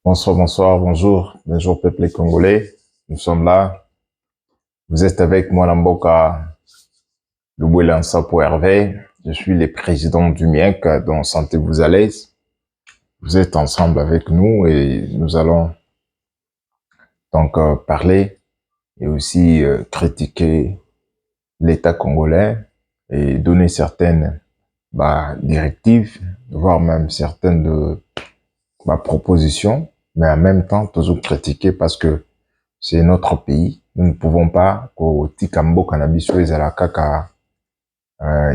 Bonsoir, bonsoir, bonjour, bonjour peuple congolais. Nous sommes là. Vous êtes avec moi, Lamboka Lubwela Nsapo Hervé. Je suis le président du MIEC, dont Sentez-vous à l'aise. Vous êtes ensemble avec nous et nous allons donc parler et aussi critiquer l'État congolais et donner certaines directives, voire même certaines de propositions, mais en même temps toujours critiquer parce que c'est notre pays. Nous ne pouvons pas, au Tikambo Cannabis,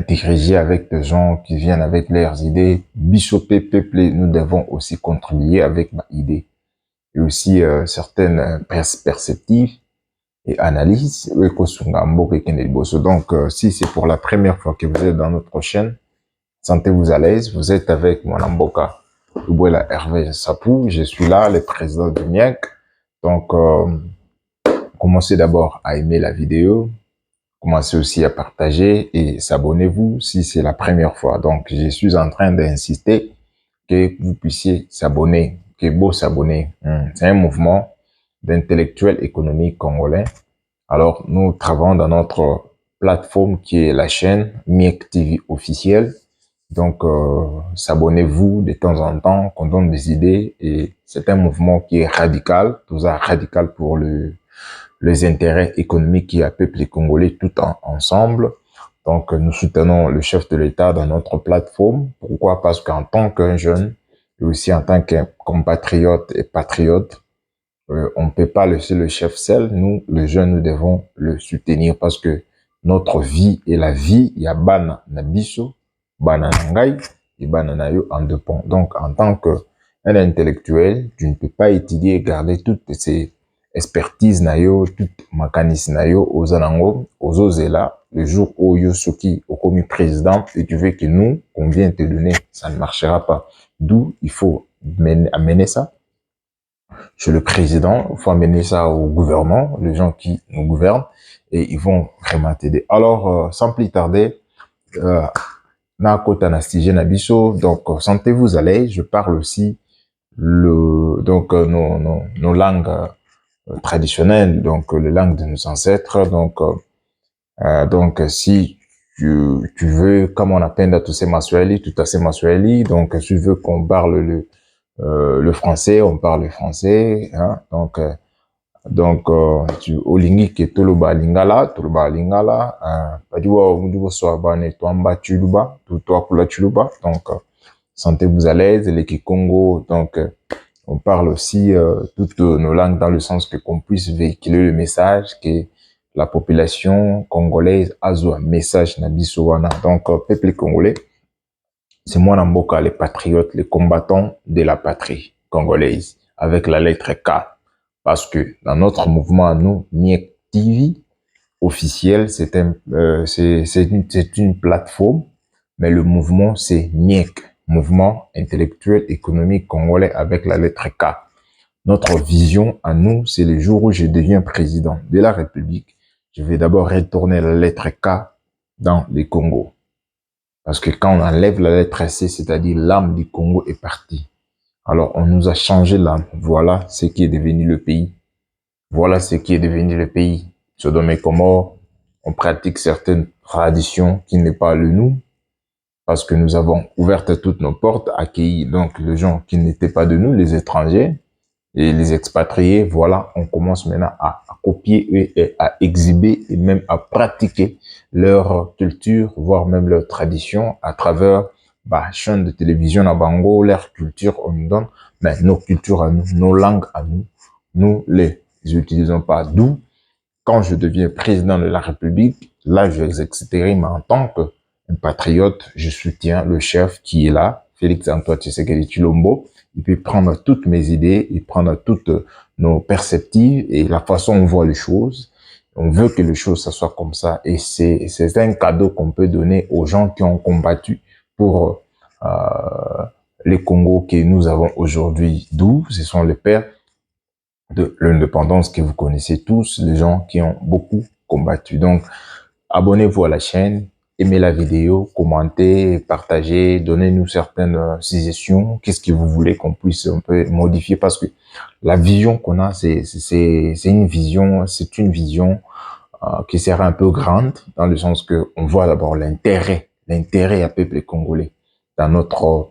diriger avec des gens qui viennent avec leurs idées. Bishopé, peuplé, nous devons aussi contribuer avec ma idée. Et aussi certaines perspectives et analyses. Donc, si c'est pour la première fois que vous êtes dans notre chaîne, sentez-vous à l'aise. Vous êtes avec mon Amboka Lubwela Hervé Sapou. Je suis là, le président du MIEC. Donc, commencez d'abord à aimer la vidéo, commencez aussi à partager et s'abonnez-vous si c'est la première fois. Donc, je suis en train d'insister que vous puissiez s'abonner, que vous s'abonner. C'est un mouvement d'intellectuels économiques congolais. Alors, nous travaillons dans notre plateforme qui est la chaîne MIEC TV officielle. Donc, s'abonnez-vous de temps en temps, qu'on donne des idées et c'est un mouvement qui est radical, tout ça radical pour les intérêts économiques qui peuplent les Congolais tout ensemble. Donc, nous soutenons le chef de l'État dans notre plateforme. Pourquoi? Parce qu'en tant qu'un jeune, et aussi en tant qu'un compatriote et patriote, on ne peut pas laisser le chef seul. Nous, les jeunes, nous devons le soutenir parce que notre vie est la vie. Il y a bana nabiso, bana nangai, et bana nayo en dépend. Donc, en tant qu'un intellectuel, tu ne peux pas étudier et garder toutes ces expertise na yo, toute makanisi na yo, aux anango, aux ozela, le jour où yo soki au commis président, et tu veux que nous, qu'on vient te donner, ça ne marchera pas. D'où il faut amener ça chez le président, il faut amener ça au gouvernement, les gens qui nous gouvernent, et ils vont vraiment t'aider. Alors, sans plus tarder, na kota na sujet na biso, donc sentez-vous à l'aise, je parle aussi nos langues traditionnelles, donc les langues de nos ancêtres. Donc si tu veux, comme on appelle tout ces Maswahili, tout à ces Maswahili, donc si tu veux qu'on parle le français, on parle le français, hein, tu olingi ke toloba lingala, padiwa undugo swabane twamba chuluba, toi kula chuluba, donc sentez-vous à l'aise, les Kikongo, donc on parle aussi toutes nos langues dans le sens que qu'on puisse véhiculer le message que la population congolaise a un message nabiso wana. Donc peuple congolais, c'est moi Namboka, les patriotes, les combattants de la patrie congolaise avec la lettre K, parce que dans notre mouvement nous MIEC TV officiel, c'est une plateforme, mais le mouvement c'est MIEC, Mouvement intellectuel économique congolais avec la lettre K. Notre vision à nous, c'est le jour où je deviens président de la République, je vais d'abord retourner la lettre K dans les Congo. Parce que quand on enlève la lettre C, c'est-à-dire l'âme du Congo est partie. Alors on nous a changé l'âme. Voilà ce qui est devenu le pays. Voilà ce qui est devenu le pays. Sodome et Gomorrhe, on pratique certaines traditions qui n'est pas le nous, parce que nous avons ouvert toutes nos portes, accueilli donc les gens qui n'étaient pas de nous, les étrangers et les expatriés. Voilà, on commence maintenant à copier et à exhiber et même à pratiquer leur culture, voire même leur tradition à travers chaînes de télévision à Bango, leur culture, on nous donne, mais nos cultures à nous, nos langues à nous, nous les utilisons pas. D'où, quand je deviens président de la République, là, je exercerai, mais en tant que un patriote, je soutiens le chef qui est là, Félix-Antoine Tshisekedi Tshilombo. Il peut prendre toutes mes idées, il prendre toutes nos perspectives et la façon dont on voit les choses. On veut que les choses, ça soit comme ça. Et c'est un cadeau qu'on peut donner aux gens qui ont combattu pour les Congos que nous avons aujourd'hui. D'où ce sont les pères de l'indépendance que vous connaissez tous, les gens qui ont beaucoup combattu. Donc, abonnez-vous à la chaîne, aimez la vidéo, commentez, partagez, donnez-nous certaines suggestions. Qu'est-ce que vous voulez qu'on puisse un peu modifier? Parce que la vision qu'on a, c'est une vision qui serait un peu grande, dans le sens que on voit d'abord l'intérêt à peuple congolais dans notre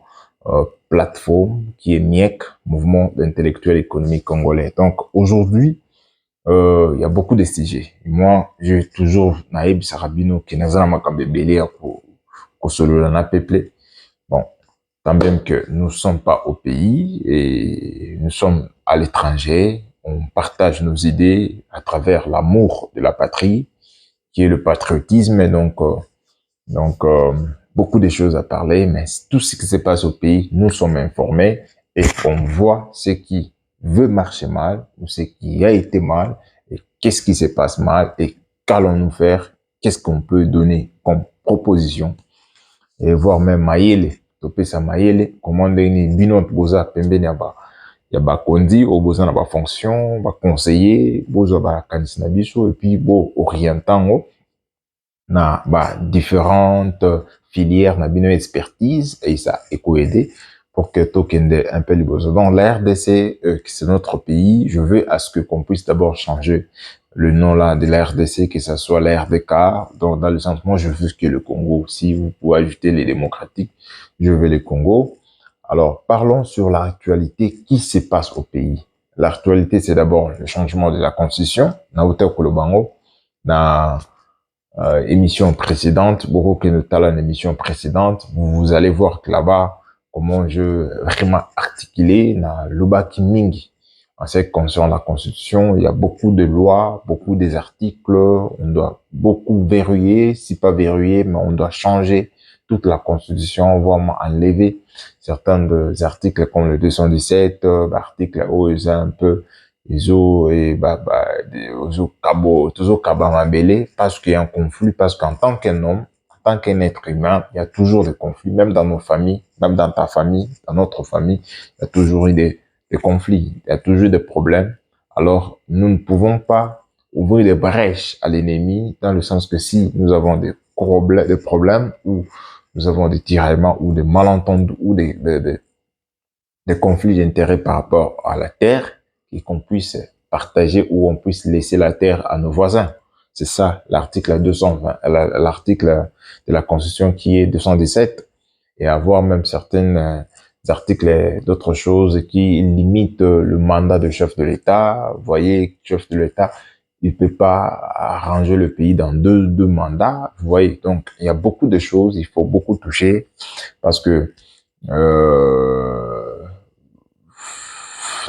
plateforme qui est MIEC, Mouvement d'intellectuels économiques congolais. Donc aujourd'hui, il y a beaucoup de sujets. Et moi, j'ai toujours Naïb Sarabino qui n'a jamais makambebele pour solo na peuple. Bon, tant même que nous ne sommes pas au pays et nous sommes à l'étranger, on partage nos idées à travers l'amour de la patrie, qui est le patriotisme. Et beaucoup de choses à parler, mais tout ce qui se passe au pays, nous sommes informés et on voit ce qui veut marcher mal ou ce qui a été mal et qu'est-ce qui se passe mal et qu'allons-nous faire, qu'est-ce qu'on peut donner comme proposition et voir même mayele, topé sa mayele, comment donner bino boza pembeni ya ba kondi au boza na ba fonction, ba conseiller, boza ba kanisi na biso et puis bo orientango na ba différentes filières na bino expertise et ça aider pour que tokende un peu liboso. Dans la RDC, c'est notre pays, je veux à ce que qu'on puisse d'abord changer le nom là de la RDC, que ça soit la RDK, donc dans le sens, moi je veux que le Congo, si vous pouvez ajouter les démocratiques, je veux le Congo. Alors parlons sur l'actualité qui se passe au pays. L'actualité, c'est d'abord le changement de la constitution, na Outa Kolobango, na émission précédente, beaucoup que nous talent émission précédente, vous allez voir que là-bas, comment je vraiment articulé, na Loba Kimingi. En ce qui concerne la Constitution, il y a beaucoup de lois, beaucoup des articles, on doit beaucoup verrouiller, si pas verrouiller, mais on doit changer toute la Constitution, voire enlever certains des articles comme le 217, article où ils ont un peu toujours parce qu'il y a un conflit, parce qu'en tant qu'un homme, en tant qu'un être humain, il y a toujours des conflits, même dans nos familles, même dans ta famille, dans notre famille, il y a toujours eu des conflits, il y a toujours des problèmes. Alors, nous ne pouvons pas ouvrir des brèches à l'ennemi, dans le sens que si nous avons des problèmes ou nous avons des tiraillements ou des malentendus ou des conflits d'intérêts par rapport à la terre, et qu'on puisse partager ou on puisse laisser la terre à nos voisins. C'est ça, l'article 220, l'article de la Constitution qui est 217, et avoir même certains articles d'autres choses qui limitent le mandat de chef de l'État. Vous voyez, chef de l'État, il peut pas arranger le pays dans deux mandats. Vous voyez, donc il y a beaucoup de choses, il faut beaucoup toucher parce que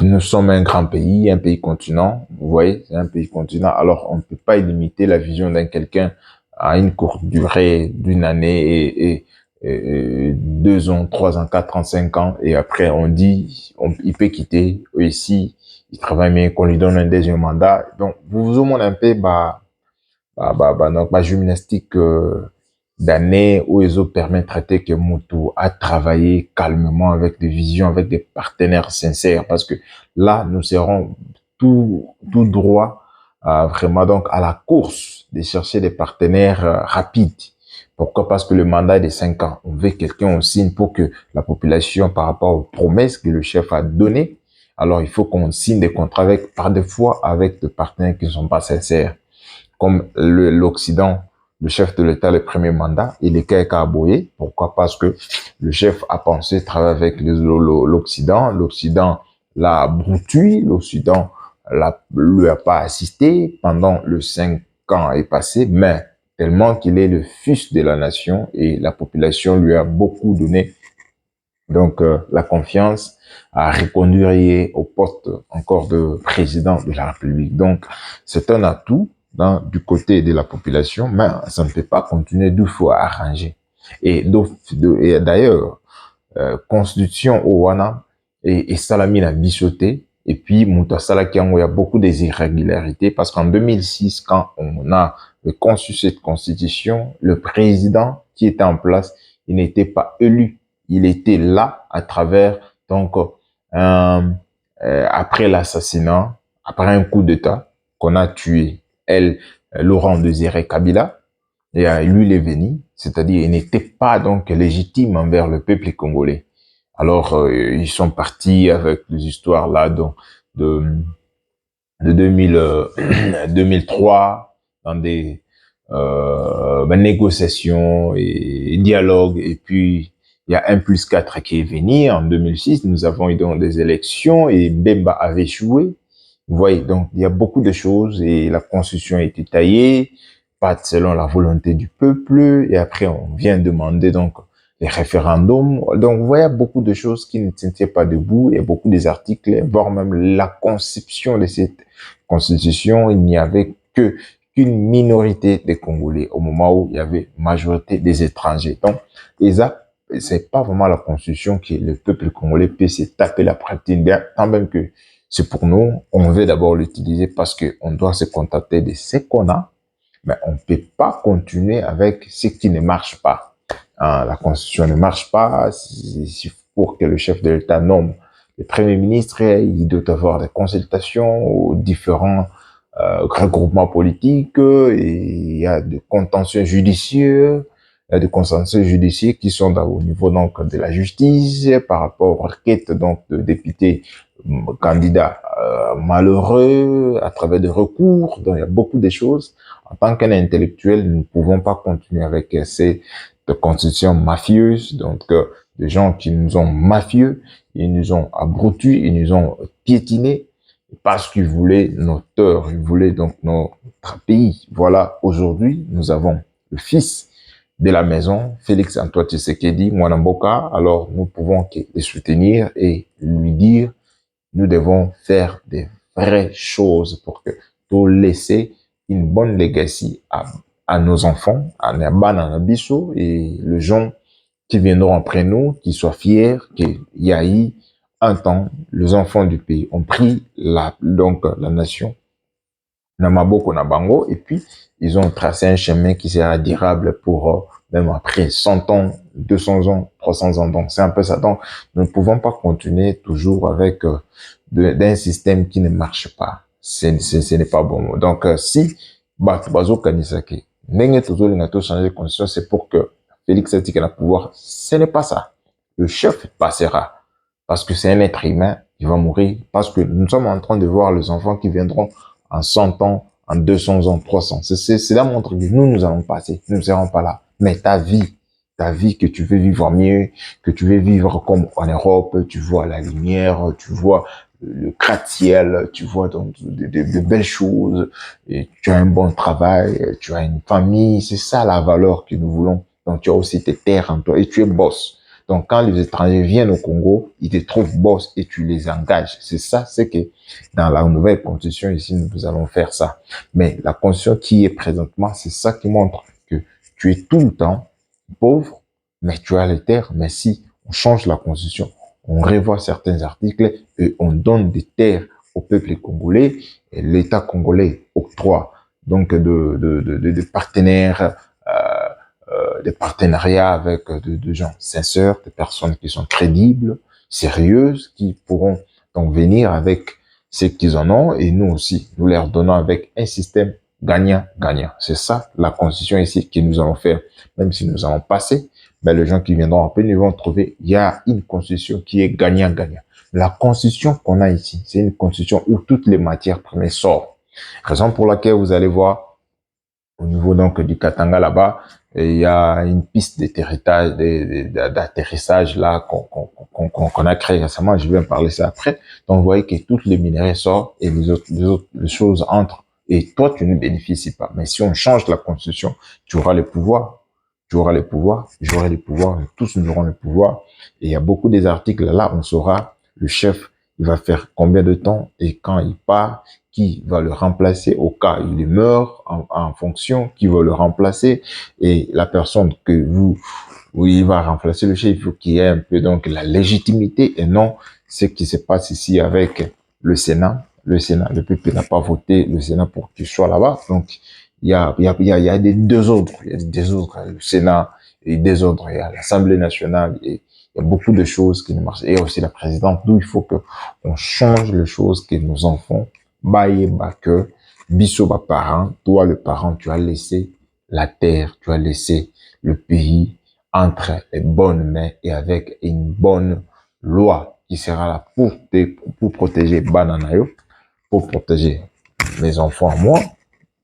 nous sommes un grand pays, un pays continent. Vous voyez, c'est un pays continent. Alors, on ne peut pas limiter la vision d'un quelqu'un à une courte durée d'une année et 2 ans, 3 ans, 4 ans, 5 ans. Et après, on dit, il peut quitter. Ici, il travaille bien, qu'on lui donne un deuxième mandat. Donc, vous vous montrez un peu, donc, gymnastique, d'années où ils ont permis de traiter que Moutou a travaillé calmement avec des visions, avec des partenaires sincères, parce que là, nous serons tout droit, vraiment donc à la course de chercher des partenaires rapides. Pourquoi? Parce que le mandat est de 5 ans. On veut quelqu'un, on signe pour que la population, par rapport aux promesses que le chef a données, alors il faut qu'on signe des contrats avec, par des fois, avec des partenaires qui ne sont pas sincères. Comme l'Occident, le chef de l'État, le premier mandat, il est qu'à aboyer. Pourquoi? Parce que le chef a pensé travailler avec l'Occident. L'Occident l'a broutui. L'Occident lui a pas assisté pendant le 5 ans est passé, mais tellement qu'il est le fils de la nation et la population lui a beaucoup donné. Donc, la confiance à reconduire au poste encore de président de la République. Donc, c'est un atout du côté de la population, mais ça ne peut pas continuer d'où faut arranger. Et d'ailleurs, constitution au wana et Salamine a bissoté, et puis Mouta Kiango, il y a beaucoup d'irrégularités parce qu'en 2006, quand on a conçu cette constitution, le président qui était en place, il n'était pas élu. Il était là à travers, donc, après l'assassinat, après un coup d'État qu'on a tué, Laurent Désiré Kabila, et lui les venu, c'est-à-dire il n'était pas donc légitime envers le peuple congolais. Alors ils sont partis avec des histoires là de, de 2000, 2003 dans des négociations et dialogues. Et puis, il y a 1+4 qui est venu en 2006. Nous avons eu donc des élections et Bemba avait échoué. Vous voyez, donc il y a beaucoup de choses et la constitution a été taillée, pas selon la volonté du peuple. Et après, on vient demander donc les référendums. Donc, vous voyez, beaucoup de choses qui ne tenaient pas debout et beaucoup des articles, voire même la conception de cette constitution, il n'y avait que qu'une minorité des Congolais au moment où il y avait majorité des étrangers. Donc, et ça, c'est pas vraiment la constitution que le peuple congolais peut se taper la pratique, tant même que c'est pour nous, on veut d'abord l'utiliser parce que on doit se contenter de ce qu'on a, mais on ne peut pas continuer avec ce qui ne marche pas. La constitution ne marche pas, c'est pour que le chef de l'État nomme le premier ministre, il doit avoir des consultations aux différents regroupements politiques, et il y a des contentieux judiciaires, il y a des contentieux judiciaires qui sont au niveau donc de la justice par rapport aux requêtes donc de députés candidats malheureux à travers des recours. Donc il y a beaucoup de choses. En tant qu'un intellectuel, nous ne pouvons pas continuer avec ces constitutions mafieuses, donc des gens qui nous ont mafieux, ils nous ont abrutis, ils nous ont piétinés parce qu'ils voulaient nos torts, ils voulaient donc notre pays. Voilà, aujourd'hui, nous avons le fils de la maison, Félix Antoine Tshisekedi, Mwanamboka. Alors, nous pouvons les soutenir et lui dire, nous devons faire des vraies choses pour que pour laisser une bonne legacy à nos enfants, à Nabana et les gens qui viendront après nous, qui soient fiers qu'il y a eu un temps, les enfants du pays ont pris donc la nation Namaboko Nabango et puis ils ont tracé un chemin qui sera durable pour même après 100 ans, 200 ans, 300 ans. Donc c'est un peu ça. Donc nous ne pouvons pas continuer toujours avec d'un système qui ne marche pas. Ce n'est pas bon. Donc si Bazo Kanisake, Nenge Tozoli Nato changer de constitution, c'est pour que Félix Tshisekedi ait le pouvoir. Ce n'est pas ça. Le chef passera parce que c'est un être humain, il va mourir parce que nous sommes en train de voir les enfants qui viendront en 100 ans, en 200 ans, 300. C'est là montre que nous allons passer, nous ne serons pas là. Mais ta vie que tu veux vivre mieux, que tu veux vivre comme en Europe, tu vois la lumière, tu vois le gratte-ciel, tu vois donc de belles choses, et tu as un bon travail, tu as une famille, c'est ça la valeur que nous voulons. Donc tu as aussi tes terres en toi et tu es boss. Donc quand les étrangers viennent au Congo, ils te trouvent boss et tu les engages. C'est ça, c'est que dans la nouvelle constitution ici, nous allons faire ça. Mais la constitution qui est présentement, c'est ça qui montre que tu es tout le temps pauvre, mais tu as les terres. Mais si on change la constitution, on revoit certains articles et on donne des terres au peuple congolais, et l'État congolais octroie donc de partenaires, des partenariats avec de gens sincères, des personnes qui sont crédibles, sérieuses, qui pourront donc venir avec ce qu'ils en ont et nous aussi, nous leur donnons avec un système gagnant-gagnant. C'est ça la constitution ici que nous allons faire, même si nous allons passer, mais les gens qui viendront après, ils vont trouver, il y a une constitution qui est gagnant-gagnant. La constitution qu'on a ici, c'est une constitution où toutes les matières premières sortent. Raison pour laquelle vous allez voir au niveau donc du Katanga là-bas, il y a une piste d'atterrissage là qu'on a créé récemment. Je vais en parler ça après. Donc vous voyez que toutes les minerais sortent et les choses entrent. Et toi, tu ne bénéficies pas. Mais si on change la constitution, tu auras le pouvoir. Tu auras le pouvoir, j'aurai le pouvoir, tous nous aurons le pouvoir. Et il y a beaucoup des articles là, on saura le chef, il va faire combien de temps et quand il part, qui va le remplacer au cas où il meurt en fonction, qui va le remplacer et la personne que où il va remplacer le chef, il faut qu'il y ait un peu donc la légitimité et non ce qui se passe ici avec le Sénat. Le Sénat, le peuple n'a pas voté le Sénat pour qu'il soit là-bas. Donc, il y a des désordres. Il y a des désordres. Le Sénat et des désordres. Il y a l'Assemblée nationale et il y a beaucoup de choses qui ne marchent. Et aussi la présidente, d'où il faut que on change les choses que nos enfants, que biso parent, toi le parent, tu as laissé la terre, tu as laissé le pays entre les bonnes mains et avec une bonne loi qui sera là pour protéger Bananayo, pour protéger mes enfants à moi,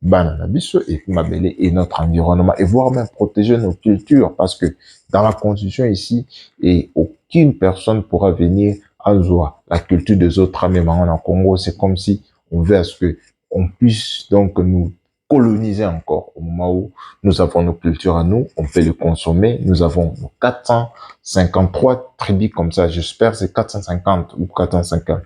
Banana Bisso, et Mabele et notre environnement, et voire même protéger nos cultures, parce que dans la constitution ici, et aucune personne pourra venir à Zoa. La culture des autres, même en Congo, c'est comme si on veut à ce que on puisse donc nous coloniser encore au moment où nous avons nos cultures à nous, on peut les consommer, nous avons 453 tribus comme ça, j'espère c'est 450 ou 450.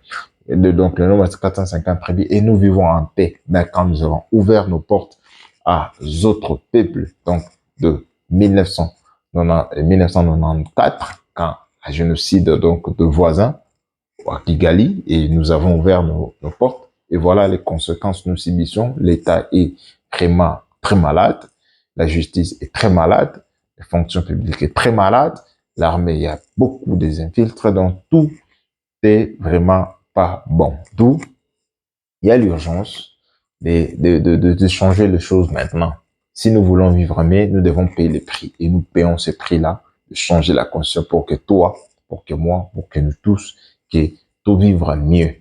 Donc le nombre c'est 450 tribus et nous vivons en paix. Mais quand nous avons ouvert nos portes à autres peuples, donc de 1994, quand un génocide donc de voisins à Kigali, et nous avons ouvert nos portes, et voilà les conséquences nous subissons. L'État est vraiment très malade, la justice est très malade, les fonctions publiques est très malade, l'armée, il y a beaucoup des infiltres, donc tout est vraiment pas bon. D'où il y a l'urgence de changer les choses maintenant. Si nous voulons vivre mieux, nous devons payer les prix. Et nous payons ces prix-là, de changer la conscience pour que toi, pour que moi, pour que nous tous, que tout vivre mieux.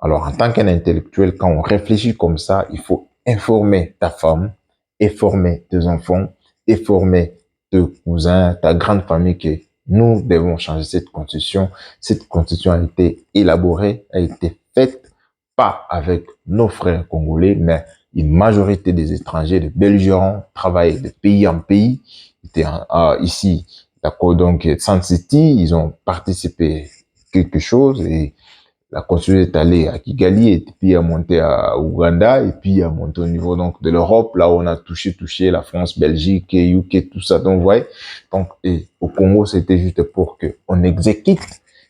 Alors, en tant qu'un intellectuel, quand on réfléchit comme ça, il faut informer ta femme, informer tes enfants, informer tes cousins, ta grande famille que nous devons changer cette constitution. Cette constitution a été élaborée, a été faite pas avec nos frères congolais, mais une majorité des étrangers, des belligérants, travaillent de pays en pays. Ici, d'accord, donc, San City, ils ont participé quelque chose et la consul est allée à Kigali et puis a monté à Ouganda et puis a monté au niveau donc de l'Europe, là où on a touché la France, Belgique, UK, tout ça. Donc, vous voyez, donc, et au Congo, c'était juste pour que on exécute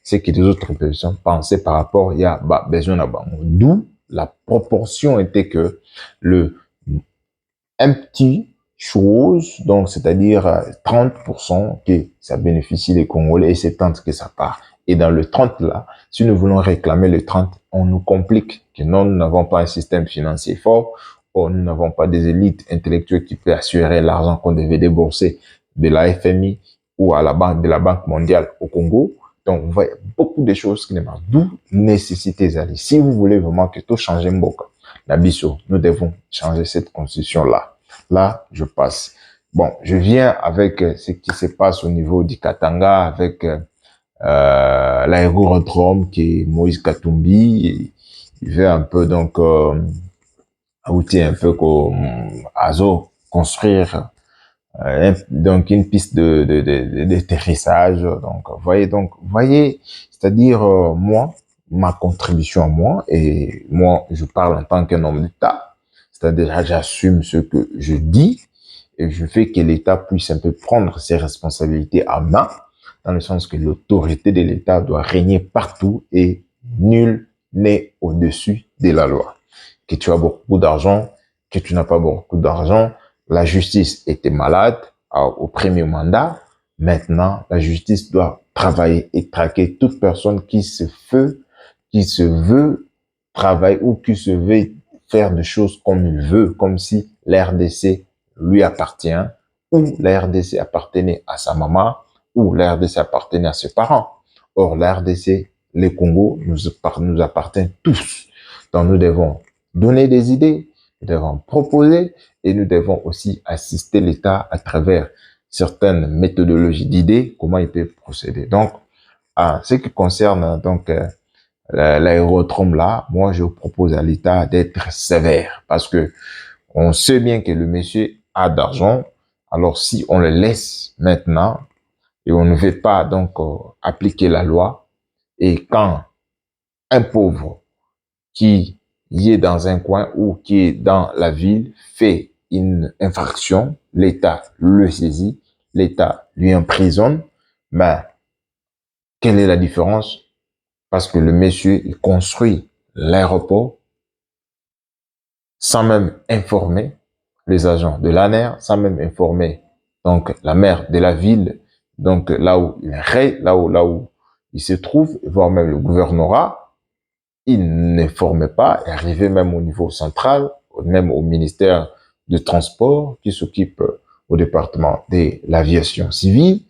ce que les autres personnes pensaient par rapport, il y a besoin d'abord. D'où la proportion était que un petit chose, donc c'est-à-dire 30% que ça bénéficie les Congolais et c'est 30 que ça part. Et dans le 30 là, si nous voulons réclamer le 30, on nous complique que non, nous n'avons pas un système financier fort, ou nous n'avons pas des élites intellectuelles qui peuvent assurer l'argent qu'on devait débourser de la FMI ou à la banque de la Banque mondiale au Congo. Donc, vous voyez beaucoup de choses qui ne marchent. D'où nécessité d'aller. Si vous voulez vraiment que tout change Mboka, Nabiso, nous devons changer cette constitution-là. Là, je passe. Bon, je viens avec ce qui se passe au niveau du Katanga, avec l'aérodrome qui est Moïse Katumbi. Il veut un peu donc outil un peu comme Azo construire donc une piste d'atterrissage. Donc voyez, c'est-à-dire moi, ma contribution à moi, et moi je parle en tant qu'un homme d'État, c'est-à-dire j'assume ce que je dis et je fais que l'État puisse un peu prendre ses responsabilités à main, dans le sens que l'autorité de l'État doit régner partout et nul n'est au-dessus de la loi. Que tu as beaucoup d'argent, que tu n'as pas beaucoup d'argent, la justice était malade au premier mandat. Maintenant, la justice doit travailler et traquer toute personne qui se veut travailler ou qui se veut faire des choses comme il veut, comme si l'RDC lui appartient, ou la RDC appartenait à sa maman, ou la RDC appartenait à ses parents. Or, la RDC, les Congo, nous appartient tous. Donc, nous devons donner des idées, nous devons proposer et nous devons aussi assister l'État à travers certaines méthodologies d'idées, comment il peut procéder. Donc, ce qui concerne donc l'aérodrome là, moi je propose à l'État d'être sévère parce que on sait bien que le monsieur a d'argent. Alors si on le laisse maintenant et on ne veut pas donc appliquer la loi et quand un pauvre qui est dans un coin ou qui est dans la ville fait une infraction, l'État le saisit, l'État lui emprisonne, mais quelle est la différence? Parce que le monsieur il construit l'aéroport sans même informer les agents de l'ANER, sans même informer donc la maire de la ville, donc là où il se trouve, voire même le gouvernorat, il n'informait pas, et arrivé même au niveau central, même au ministère de transport, qui s'occupe au département de l'aviation civile,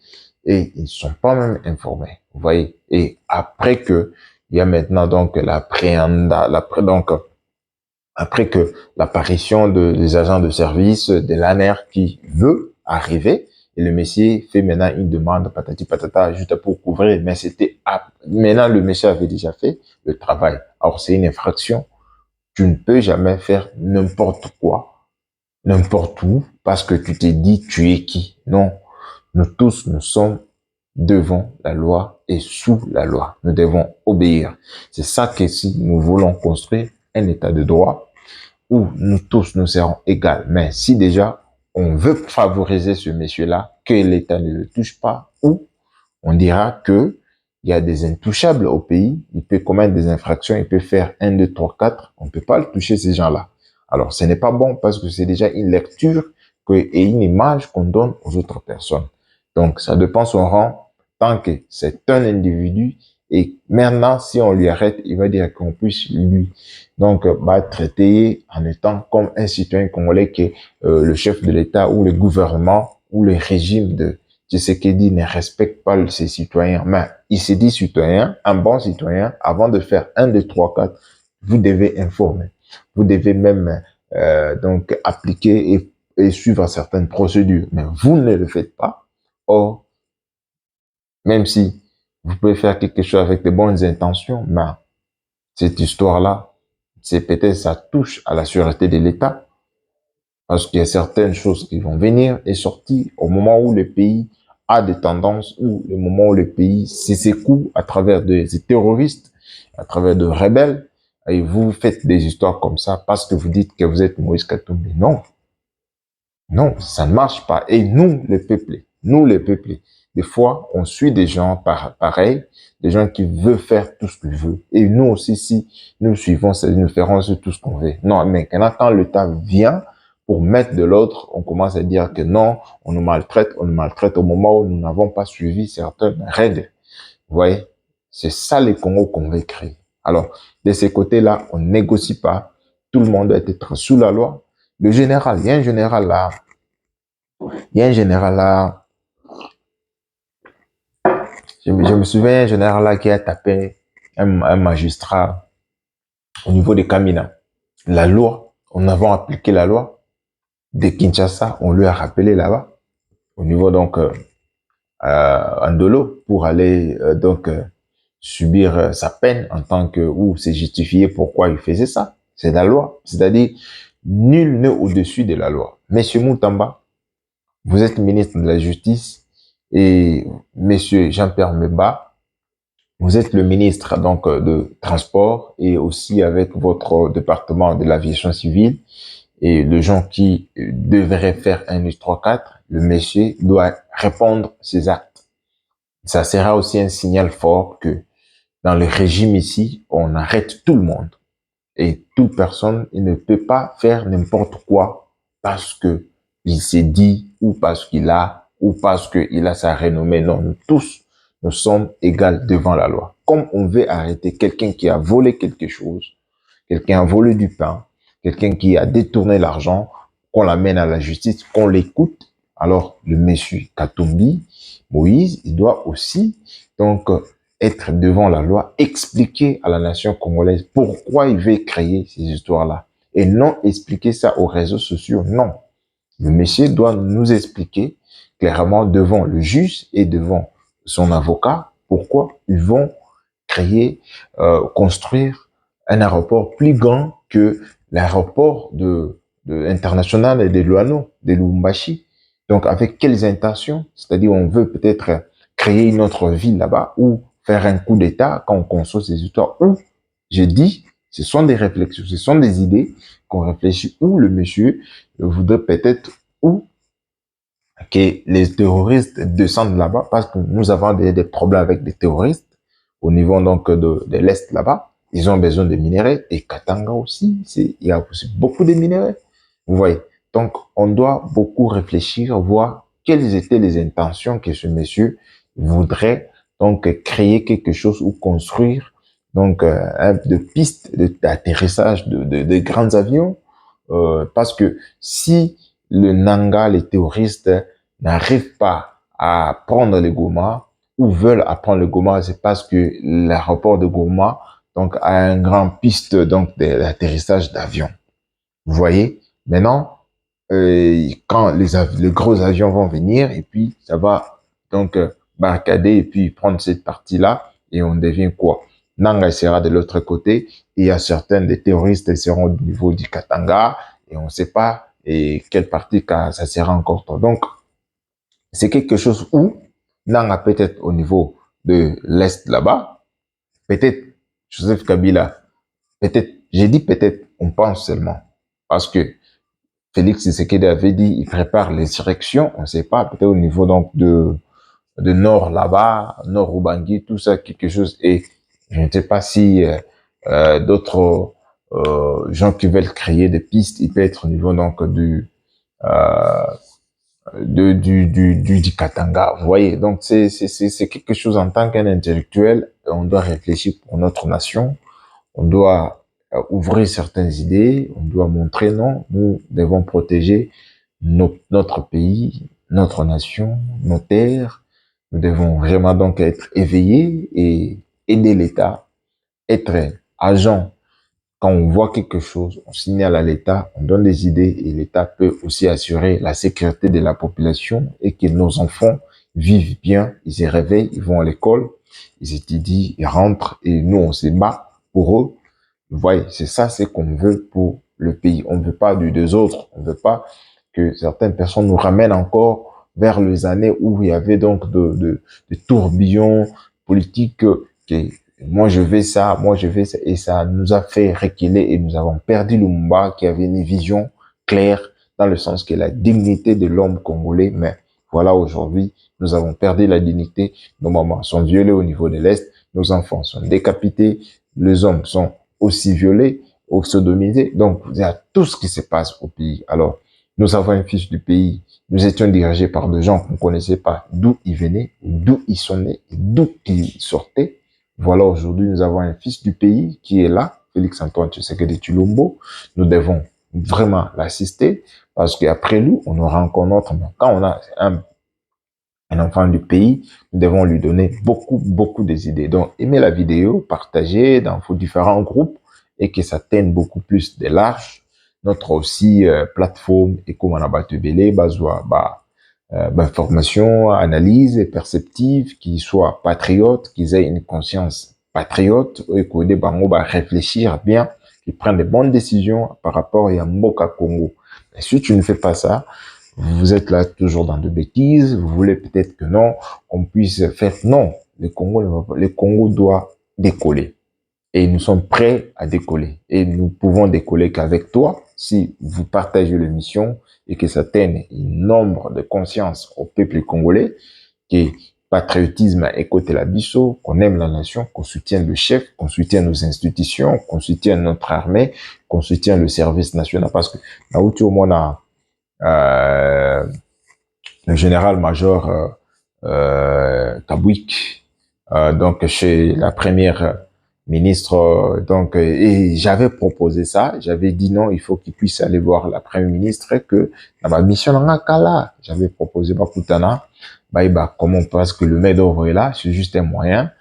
et ils ne sont pas même informés. Vous voyez. Et après que, il y a maintenant donc après que l'apparition des agents de service de l'ANER qui veut arriver, et le monsieur fait maintenant une demande patati patata juste pour couvrir, mais maintenant le monsieur avait déjà fait le travail. Alors c'est une infraction. Tu ne peux jamais faire n'importe quoi, n'importe où, parce que tu t'es dit tu es qui. Non, nous tous, nous sommes devant la loi et sous la loi. Nous devons obéir. C'est ça que si nous voulons construire un état de droit où nous tous nous serons égaux. Mais si déjà on veut favoriser ce monsieur-là, que l'État ne le touche pas, ou on dira que il y a des intouchables au pays, il peut commettre des infractions, il peut faire 1, 2, 3, 4, on ne peut pas le toucher ces gens-là. Alors ce n'est pas bon parce que c'est déjà une lecture et une image qu'on donne aux autres personnes. Donc ça dépend son rang, tant que c'est un individu, et maintenant si on lui arrête, il va dire qu'on puisse lui donc traiter en étant comme un citoyen congolais que le chef de l'État ou le gouvernement ou le régime de Tshisekedi ne respecte pas ses citoyens. Mais il se dit citoyen, un bon citoyen, avant de faire 1, 2, 3, 4, vous devez informer. Vous devez même donc appliquer et suivre certaines procédures. Mais vous ne le faites pas. Or, même si vous pouvez faire quelque chose avec de bonnes intentions, mais cette histoire-là, c'est peut-être ça touche à la sûreté de l'État, parce qu'il y a certaines choses qui vont venir et sortir au moment où le pays a des tendances, ou le moment où le pays s'écoule à travers des terroristes, à travers de rebelles, et vous faites des histoires comme ça parce que vous dites que vous êtes Moïse Katumbi. Non, non, ça ne marche pas. Et nous les peuples, des fois, on suit des gens pareils, des gens qui veulent faire tout ce qu'ils veulent. Et nous aussi, si nous suivons, nous ferons tout ce qu'on veut. Non, mais quand le temps vient pour mettre de l'ordre, on commence à dire que non, on nous maltraite au moment où nous n'avons pas suivi certaines règles. Vous voyez? C'est ça les Congo qu'on veut créer. Alors, de ces côtés-là, on négocie pas. Tout le monde doit être sous la loi. Le général, il y a un général là, je me souviens, un général là qui a tapé un magistrat au niveau de Kamina. La loi, on avait appliqué la loi de Kinshasa, on lui a rappelé là-bas, au niveau donc Andolo, pour aller subir sa peine en tant que, ou c'est justifié pourquoi il faisait ça. C'est la loi. C'est-à-dire, nul n'est au-dessus de la loi. Monsieur Moutamba, vous êtes ministre de la Justice, et Monsieur Jean-Pierre Meba, vous êtes le ministre donc de Transport, et aussi avec votre département de l'aviation civile, et le gens qui devraient faire un S34, le monsieur doit répondre ses actes. Ça sera aussi un signal fort que dans le régime ici, on arrête tout le monde. Et toute personne, il ne peut pas faire n'importe quoi parce que il s'est dit, ou parce qu'il a, ou parce qu'il a sa renommée. Non, nous tous, nous sommes égaux devant la loi. Comme on veut arrêter quelqu'un qui a volé quelque chose, quelqu'un a volé du pain, quelqu'un qui a détourné l'argent, qu'on l'amène à la justice, qu'on l'écoute, alors le monsieur Katumbi, Moïse, il doit aussi donc être devant la loi, expliquer à la nation congolaise pourquoi il veut créer ces histoires-là. Et non expliquer ça aux réseaux sociaux, non. Le monsieur doit nous expliquer clairement devant le juge et devant son avocat pourquoi ils vont créer, construire un aéroport plus grand que l'aéroport international de Luano, de Lubumbashi. Donc, avec quelles intentions? C'est-à-dire, on veut peut-être créer une autre ville là-bas ou faire un coup d'État quand on construit ces histoires. Ou, je dis, ce sont des réflexions, ce sont des idées qu'on réfléchit, où le monsieur voudrait peut-être, ou que les terroristes descendent là-bas, parce que nous avons des problèmes avec des terroristes au niveau donc de l'Est là-bas. Ils ont besoin de minerais, et Katanga aussi, il y a aussi beaucoup de minerais. Vous voyez. Donc, on doit beaucoup réfléchir, voir quelles étaient les intentions que ce monsieur voudrait donc créer quelque chose ou construire donc de pistes d'atterrissage de grands avions, parce que si le Nanga, les terroristes, n'arrivent pas à prendre le Goma, ou veulent apprendre le Goma, c'est parce que l'aéroport de Goma, donc, a un grand piste, donc, d'atterrissage d'avions. Vous voyez? Maintenant, quand les gros avions vont venir, et puis, ça va, donc, barricader, et puis, prendre cette partie-là, et on devient quoi? Nanga sera de l'autre côté, et il y a certains des terroristes seront au niveau du Katanga, et on ne sait pas, et quelle partie ça sera encore. Donc, c'est quelque chose où Nanga peut-être au niveau de l'Est là-bas, peut-être Joseph Kabila, peut-être, j'ai dit peut-être, on pense seulement, parce que Félix Tshisekedi avait dit, il prépare l'insurrection, on ne sait pas, peut-être au niveau donc de Nord là-bas, Nord Ubangi, tout ça, quelque chose, et je ne sais pas si d'autres gens qui veulent créer des pistes, il peut être au niveau donc euh, du Katanga. Vous voyez, donc c'est quelque chose en tant qu'un intellectuel, on doit réfléchir pour notre nation, on doit ouvrir certaines idées, on doit montrer non, nous devons protéger notre pays, notre nation, nos terres, nous devons vraiment donc être éveillés et aider l'État, être agent. Quand on voit quelque chose, on signale à l'État, on donne des idées et l'État peut aussi assurer la sécurité de la population et que nos enfants vivent bien, ils se réveillent, ils vont à l'école, ils étudient, ils rentrent et nous on se bat pour eux. Vous voyez, c'est ça, c'est qu'on veut pour le pays. On ne veut pas du deux autres. On ne veut pas que certaines personnes nous ramènent encore vers les années où il y avait donc de tourbillons politiques que moi je vais ça, moi je vais ça, et ça nous a fait reculer et nous avons perdu Lumumba qui avait une vision claire dans le sens que la dignité de l'homme congolais, mais voilà aujourd'hui, nous avons perdu la dignité, nos mamans sont violées au niveau de l'Est, nos enfants sont décapités, les hommes sont aussi violés ou sodomisés, donc il y a tout ce qui se passe au pays. Alors, nous avons un fils du pays, nous étions dirigés par des gens qu'on ne connaissait pas d'où ils venaient, d'où ils sont nés, d'où ils sortaient. Voilà, aujourd'hui, nous avons un fils du pays qui est là, Félix-Antoine Tshisekedi Tshilombo. Nous devons vraiment l'assister parce qu'après nous, on aura encore notre. Quand on a un enfant du pays, nous devons lui donner beaucoup des idées. Donc, aimez la vidéo, partagez dans vos différents groupes et que ça tienne beaucoup plus de large. Notre aussi plateforme Ekomanaba-Tebele, formation, analyse perceptive, qui soit patriote, qu'ils aient une conscience patriote, et qu'on réfléchir bien, qu'ils prennent de bonnes décisions par rapport à Mboka Congo. Et si tu ne fais pas ça, vous êtes là toujours dans de bêtises, vous voulez peut-être que non, qu'on puisse faire, non, le Congo doit décoller. Et nous sommes prêts à décoller. Et nous pouvons décoller qu'avec toi, si vous partagez l'émission et que ça tienne un nombre de conscience au peuple congolais, que patriotisme à écouter la bisso, qu'on aime la nation, qu'on soutienne le chef, qu'on soutienne nos institutions, qu'on soutienne notre armée, qu'on soutienne le service national. Parce que là où tu au moins a le général-major Kabouik, donc chez la première ministre, et j'avais proposé ça, j'avais dit non, il faut qu'il puisse aller voir la première ministre, que dans ma mission là, j'avais proposé Bakutana, comment, parce que le maître d'œuvre est là, c'est juste un moyen,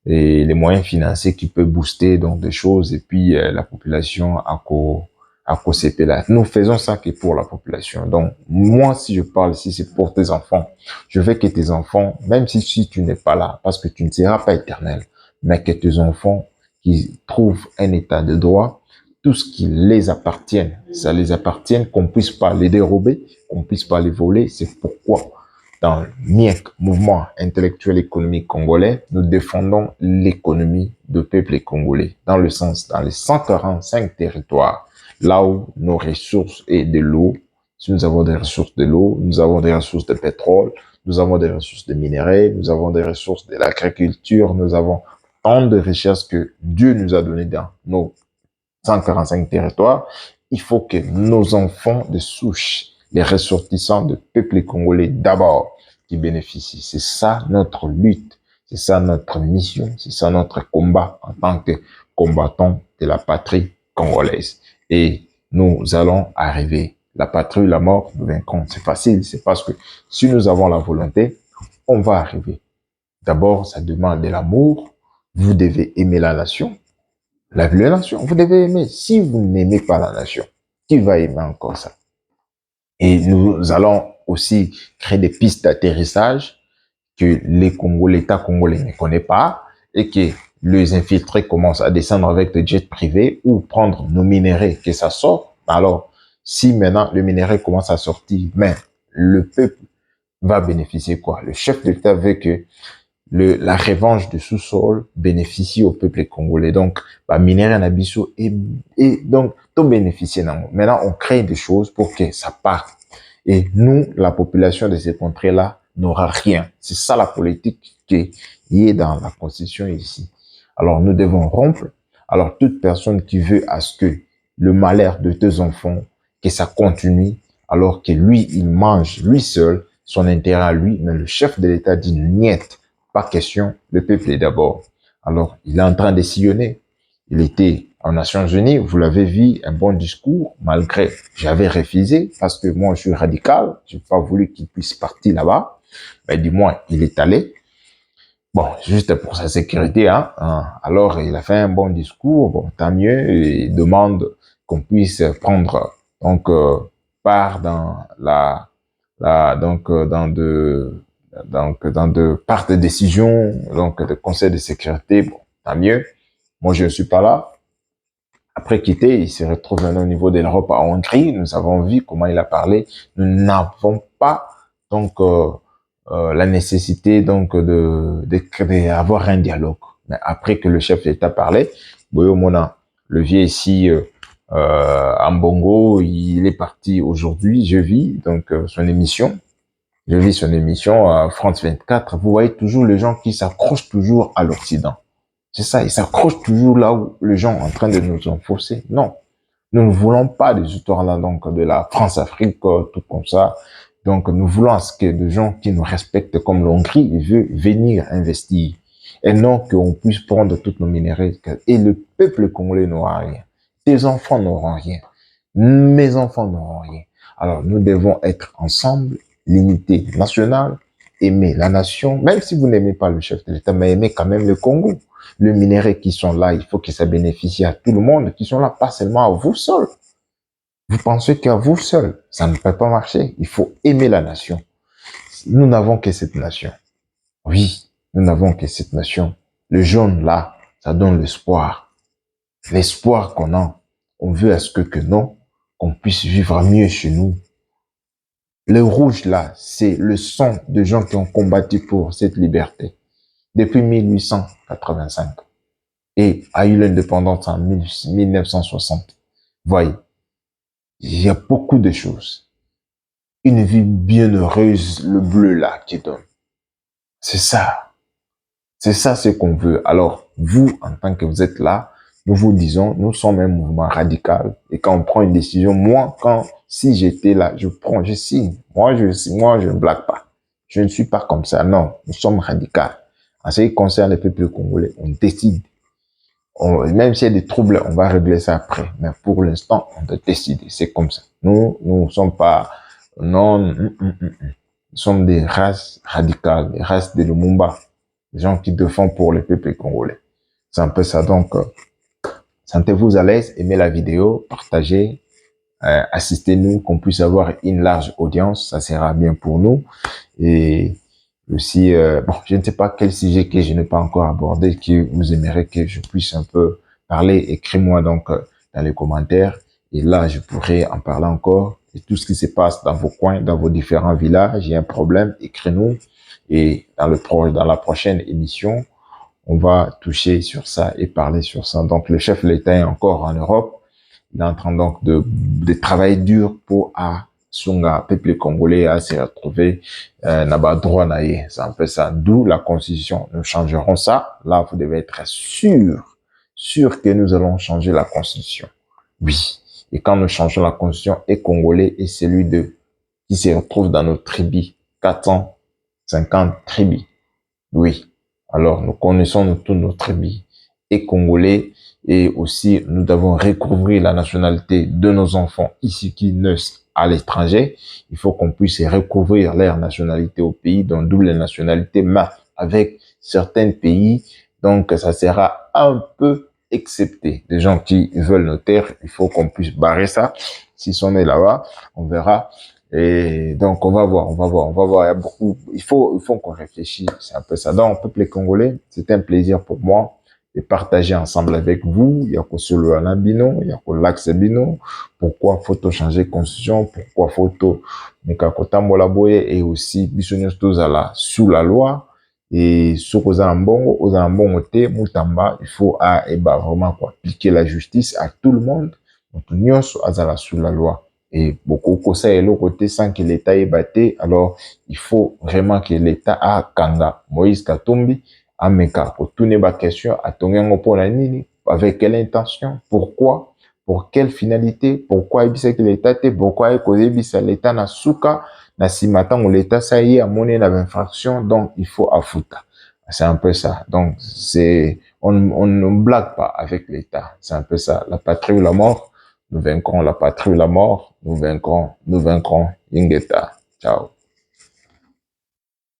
et les moyens financiers qui peuvent booster donc des choses, et puis la population à COCP là. Nous faisons ça que pour la population. Donc, moi, si je parle ici, c'est pour tes enfants. Je veux que tes enfants, même si tu n'es pas là, parce que tu ne seras pas éternel, mais que tes enfants qui trouvent un état de droit, tout ce qui les appartient, ça les appartient, qu'on puisse pas les dérober, qu'on puisse pas les voler. C'est pourquoi, dans le MIEC, Mouvement intellectuel économique congolais, nous défendons l'économie du peuple congolais, dans le sens, dans les 145 territoires, là où nos ressources et de l'eau, si nous avons des ressources de l'eau, nous avons des ressources de pétrole, nous avons des ressources de minerais, nous avons des ressources de l'agriculture, nous avons tant de richesses que Dieu nous a données dans nos 145 territoires. Il faut que nos enfants de souche, les ressortissants de peuple congolais d'abord, qui bénéficient. C'est ça notre lutte, c'est ça notre mission, c'est ça notre combat en tant que combattants de la patrie congolaise. Et nous allons arriver. La patrie, la mort, nous vaincrons. C'est facile, c'est parce que si nous avons la volonté, on va arriver. D'abord, ça demande de l'amour. Vous devez aimer la nation. La nation, vous devez aimer. Si vous n'aimez pas la nation, qui va aimer encore ça? Et nous allons aussi créer des pistes d'atterrissage que l'État congolais ne connaît pas et que les infiltrés commencent à descendre avec des jets privés ou prendre nos minéraux, que ça sort. Alors, si maintenant le minerai commence à sortir, mais le peuple va bénéficier quoi? Le chef d'État veut que la revanche du sous-sol bénéficie au peuple congolais. Donc, bah, minerai Nabiso et donc, tout bénéficier. Maintenant, on crée des choses pour que ça parte. Et nous, la population de ces contrées-là, n'aura rien. C'est ça la politique qui est dans la constitution ici. Alors, nous devons rompre. Alors, toute personne qui veut à ce que le malheur de tes enfants, que ça continue, alors que lui, il mange lui seul, son intérêt à lui, mais le chef de l'État dit niet, pas question, le peuple est d'abord. Alors, il est en train de sillonner. Il était aux Nations Unies, vous l'avez vu, un bon discours, malgré j'avais refusé, parce que moi je suis radical, j'ai pas voulu qu'il puisse partir là-bas. Mais du moins, il est allé. Bon, juste pour sa sécurité, hein. Alors, il a fait un bon discours, bon, tant mieux, il demande qu'on puisse prendre, donc, part dans dans de parts de décision, donc, de conseil de sécurité, bon, tant mieux. Moi, je ne suis pas là. Après quitter, il se retrouve maintenant au niveau de l'Europe à Hongrie. Nous avons vu comment il a parlé. Nous n'avons pas donc la nécessité donc d'avoir un dialogue. Mais après que le chef d'État parlait, Boyo Mona, le vieux ici en Bongo, il est parti aujourd'hui. Je vis donc son émission. Je vis son émission à France 24. Vous voyez toujours les gens qui s'accrochent toujours à l'Occident. C'est ça, ils s'accrochent toujours là où les gens sont en train de nous enfoncer. Non, nous ne voulons pas des histoires là, donc de la France-Afrique, tout comme ça. Donc nous voulons à ce que des gens qui nous respectent comme l'Hongrie veulent venir investir. Et non qu'on puisse prendre toutes nos minéraux. Et le peuple congolais n'aura rien. Tes enfants n'auront rien. Mes enfants n'auront rien. Alors nous devons être ensemble, l'unité nationale, aimer la nation, même si vous n'aimez pas le chef de l'État, mais aimez quand même le Congo. Le minerai qui sont là, il faut que ça bénéficie à tout le monde qui sont là, pas seulement à vous seuls. Vous pensez qu'à vous seuls, ça ne peut pas marcher. Il faut aimer la nation. Nous n'avons que cette nation. Oui, nous n'avons que cette nation. Le jaune là, ça donne l'espoir. L'espoir qu'on a. On veut à ce que non, qu'on puisse vivre mieux chez nous. Le rouge là, c'est le sang de gens qui ont combattu pour cette liberté depuis 1885 et a eu l'indépendance en 1960. Voyez, il y a beaucoup de choses. Une vie bienheureuse, le bleu là qui donne. C'est ça. C'est ça ce qu'on veut. Alors, vous, en tant que vous êtes là, nous vous disons, nous sommes un mouvement radical. Et quand on prend une décision, moi, si j'étais là, je signe. Moi, je ne blague pas. Je ne suis pas comme ça. Non, nous sommes radicaux. En ce qui concerne les peuples congolais, on décide. Même s'il y a des troubles, on va régler ça après. Mais pour l'instant, on doit décider. C'est comme ça. Nous ne sommes pas, non, nous sommes des races radicales, des races de Lumumba. Des gens qui défendent pour le peuple congolais. C'est un peu ça. Donc, sentez-vous à l'aise, aimez la vidéo, partagez, assistez-nous, qu'on puisse avoir une large audience. Ça sera bien pour nous. Et aussi, bon, je ne sais pas quel sujet que je n'ai pas encore abordé, que vous aimeriez que je puisse un peu parler. Écris-moi donc dans les commentaires. Et là, je pourrais en parler encore. Et tout ce qui se passe dans vos coins, dans vos différents villages, il y a un problème, écris-nous. Et dans la prochaine émission, on va toucher sur ça et parler sur ça. Donc, le chef de l'État est encore en Europe. Il est en train donc de travailler dur pour Sunga, peuple congolais, à se retrouver n'a droit naïe. C'est un peu ça. D'où la constitution. Nous changerons ça. Là, vous devez être sûr que nous allons changer la constitution. Oui. Et quand nous changeons la constitution, et congolais est celui qui se retrouve dans nos tribus. 450 tribus. Oui. Alors, nous connaissons tous nos tribus. Et congolais, Et aussi, nous devons recouvrir la nationalité de nos enfants ici qui naissent à l'étranger. Il faut qu'on puisse recouvrir leur nationalité au pays, donc double nationalité, mais avec certains pays. Donc, ça sera un peu excepté. Des gens qui veulent nos terres, il faut qu'on puisse barrer ça. Si on est là-bas, on verra. Et donc, on va voir. Il y a beaucoup, il faut qu'on réfléchisse. C'est un peu ça. Donc, peuple congolais, c'est un plaisir pour moi de partager ensemble avec vous. Il y a que solo bino, il y a que l'axe bino. Pourquoi faut-on changer constitution? Pourquoi faut-on mekakotambola boye? Et aussi, bisognos tozala sous la loi. Et ce aux ambongo te, mutamba, il faut vraiment quoi, appliquer la justice à tout le monde. Mutu nyonso azala sous la loi. Et beaucoup ça est l'autre côté sans que l'État ait batté. Alors, il faut vraiment que l'État a kanga Moïse Katumbi ameka kotune ba question atongengo pona nini, avec quelle intention, pourquoi, pour quelle finalité, pourquoi ebisa que l'État te, pourquoi ekozebisa l'État na suka na simatango l'État ça y est à monnaie la infraction, donc il faut afuta. C'est un peu ça. Donc c'est on ne blague pas avec l'État. C'est un peu ça. La patrie ou la mort, nous vaincrons la patrie ou la mort, nous vaincrons Ingeta. Ciao.